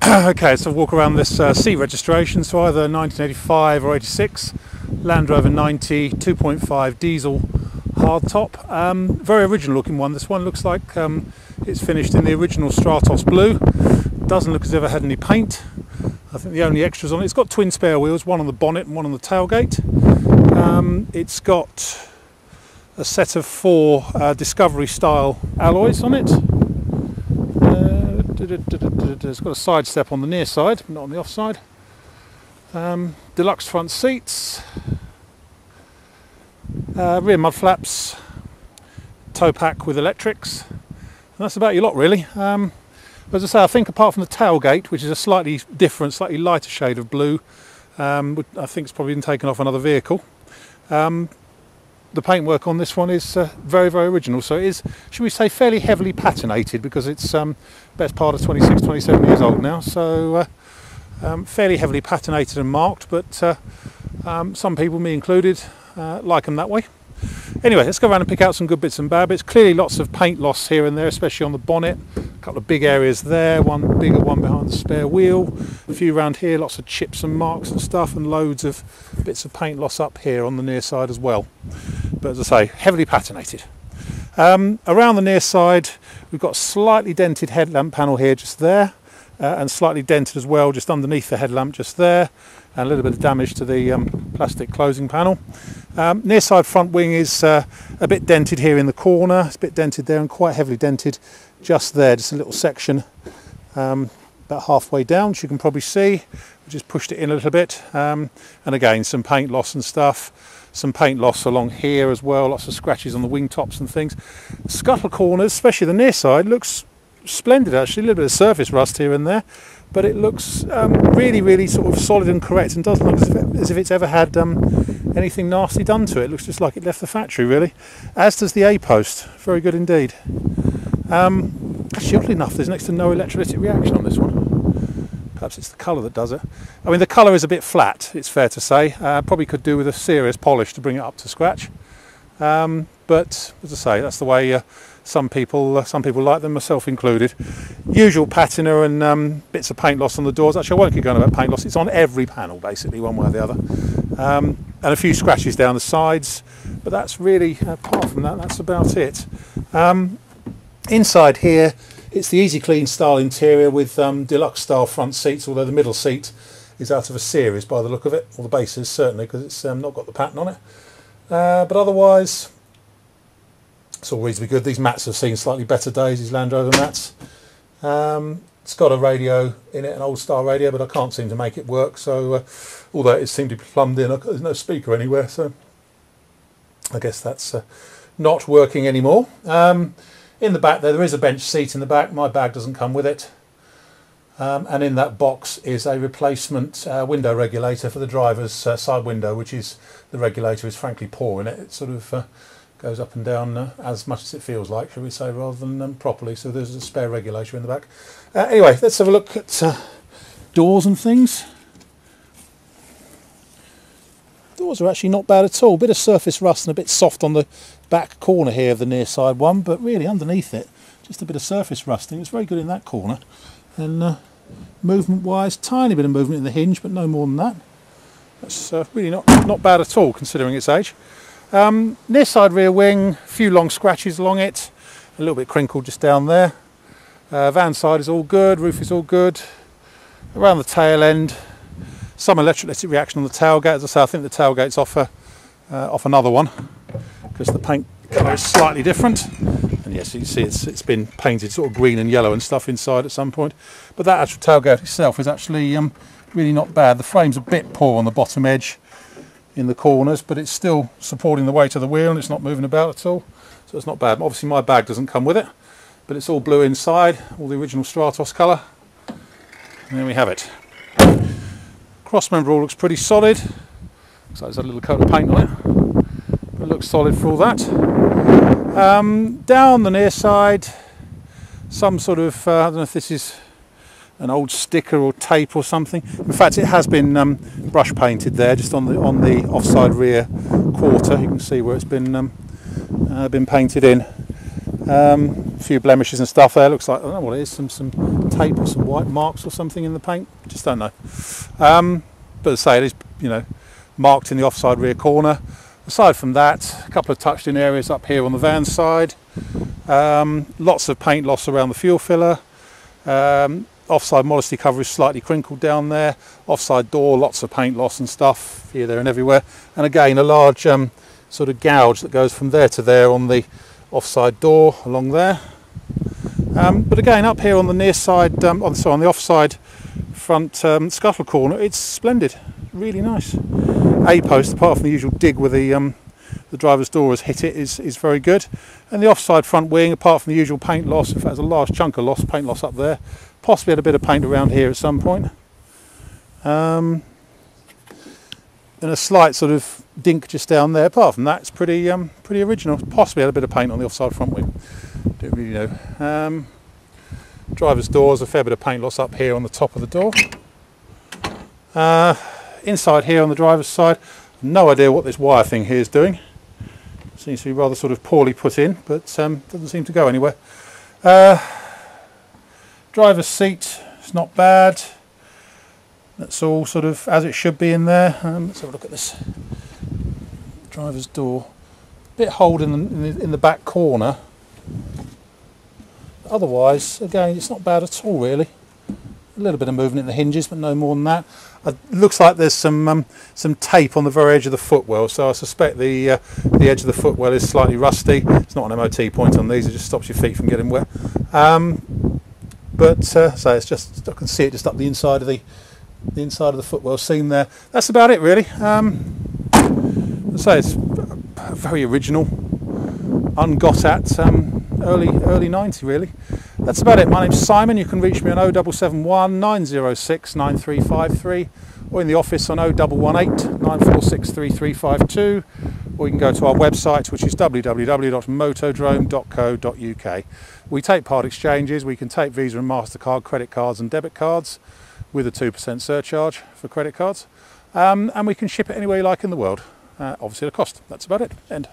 Okay, so walk around this C registration, so either 1985 or 86, Land Rover 90, 2.5 diesel hardtop. Very original looking one. This one looks like it's finished in the original Stratos blue. Doesn't look as if it had any paint. I think the only extras on it, it's got twin spare wheels, one on the bonnet and one on the tailgate. It's got a set of 4 Discovery style alloys on it. It's got a side step on the near side, but not on the off side. Deluxe front seats, rear mud flaps, tow pack with electrics, and that's about your lot really. As I say, I think apart from the tailgate, which is a slightly different, slightly lighter shade of blue, I think it's probably been taken off another vehicle. The paintwork on this one is very, very original, so it is, should we say, fairly heavily patinated, because it's best part of 26, 27 years old now, so fairly heavily patinated and marked, but some people, me included, like them that way. Anyway, let's go around and pick out some good bits and bad bits. Clearly lots of paint loss here and there, especially on the bonnet. A couple of big areas there, one bigger one behind the spare wheel, a few around here, lots of chips and marks and stuff, and loads of bits of paint loss up here on the near side as well. But as I say, heavily patinated. Around the near side, we've got a slightly dented headlamp panel here just there, and slightly dented as well just underneath the headlamp just there, and a little bit of damage to the plastic closing panel. Near side front wing is a bit dented here in the corner. It's a bit dented there and quite heavily dented just there, just a little section about halfway down, which you can probably see. We just pushed it in a little bit, and again some paint loss and stuff. Some paint loss along here as well, lots of scratches on the wing tops and things. Scuttle corners, especially the near side, looks splendid actually. A little bit of surface rust here and there, but it looks really, really sort of solid and correct, and doesn't look as if it's ever had anything nasty done to it. It looks just like it left the factory really, as does the A-post. Very good indeed. Actually, oddly enough, there's next to no electrolytic reaction on this one. Perhaps it's the colour that does it. I mean, the colour is a bit flat, it's fair to say. Probably could do with a serious polish to bring it up to scratch. But as I say, that's the way some people like them, myself included. Usual patina and bits of paint loss on the doors. Actually, I won't keep going about paint loss. It's on every panel, basically, one way or the other. And a few scratches down the sides. But that's really, apart from that, that's about it. Inside here, it's the Easy Clean style interior with deluxe style front seats, although the middle seat is out of a series by the look of it, or the base is certainly, because it's not got the pattern on it. But otherwise, it's all reasonably good. These mats have seen slightly better days, these Land Rover mats. It's got a radio in it, an old style radio, but I can't seem to make it work, so although it seemed to be plumbed in, there's no speaker anywhere, so I guess that's not working anymore. In the back there is a bench seat in the back. My bag doesn't come with it. And in that box is a replacement window regulator for the driver's side window, which is, the regulator is frankly poor in it. It sort of goes up and down as much as it feels like, shall we say, rather than properly. So there's a spare regulator in the back. Anyway, let's have a look at doors and things. Doors are actually not bad at all. Bit of surface rust and a bit soft on the back corner here of the near side one, but really underneath it, just a bit of surface rusting. It's very good in that corner. And movement wise, tiny bit of movement in the hinge, but no more than that. That's really not bad at all considering its age. Near side rear wing, a few long scratches along it, a little bit crinkled just down there. Van side is all good, roof is all good. Around the tail end, some electrolytic reaction on the tailgate. As I say, I think the tailgate's off another one, because the paint colour is slightly different. And yes, you can see it's been painted sort of green and yellow and stuff inside at some point. But that actual tailgate itself is actually really not bad. The frame's a bit poor on the bottom edge in the corners, but it's still supporting the weight of the wheel and it's not moving about at all. So it's not bad. Obviously my bag doesn't come with it, but it's all blue inside, all the original Stratos colour. And there we have it. Cross member all looks pretty solid. Looks like there's a little coat of paint on it. But it looks solid for all that. Down the near side, some sort of, I don't know if this is an old sticker or tape or something. In fact, it has been brush painted there, just on the offside rear quarter. You can see where it's been painted in. A few blemishes and stuff there. Looks like, I don't know what it is, some tape or some white marks or something in the paint. Just don't know. But as I say, it is, you know, marked in the offside rear corner. Aside from that, a couple of touched in areas up here on the van side. Lots of paint loss around the fuel filler. Offside modesty cover is slightly crinkled down there. Offside door, lots of paint loss and stuff here, there and everywhere. And again, a large sort of gouge that goes from there to there on the offside door along there. But again, up here on the near side, on the offside front scuttle corner, it's splendid, really nice. A-post, apart from the usual dig where the driver's door has hit it, is very good. And the offside front wing, apart from the usual paint loss, in fact there's a large chunk of paint loss up there, possibly had a bit of paint around here at some point. And a slight sort of dink just down there. Apart from that, it's pretty original. Possibly had a bit of paint on the offside front wing. Don't really know. Driver's doors, a fair bit of paint loss up here on the top of the door. Inside here on the driver's side, no idea what this wire thing here is doing. Seems to be rather sort of poorly put in, but doesn't seem to go anywhere. Driver's seat, it's not bad. That's all sort of as it should be in there. Let's have a look at this. Driver's door, bit hold in the back corner. Otherwise, again, it's not bad at all really. A little bit of movement in the hinges, but no more than that. It looks like there's some tape on the very edge of the footwell, so I suspect the edge of the footwell is slightly rusty. It's not an MOT point on these; it just stops your feet from getting wet. So it's just, I can see it just up the inside of the inside of the footwell seam there. That's about it really. I'd say it's very original, ungot at, early 90 really. That's about it. My name's Simon. You can reach me on 0771 906 9353 or in the office on 0118 946 3352, or you can go to our website, which is www.motodrome.co.uk. We take part exchanges. We can take Visa and MasterCard credit cards and debit cards with a 2% surcharge for credit cards, and we can ship it anywhere you like in the world, obviously at a cost. That's about it. End.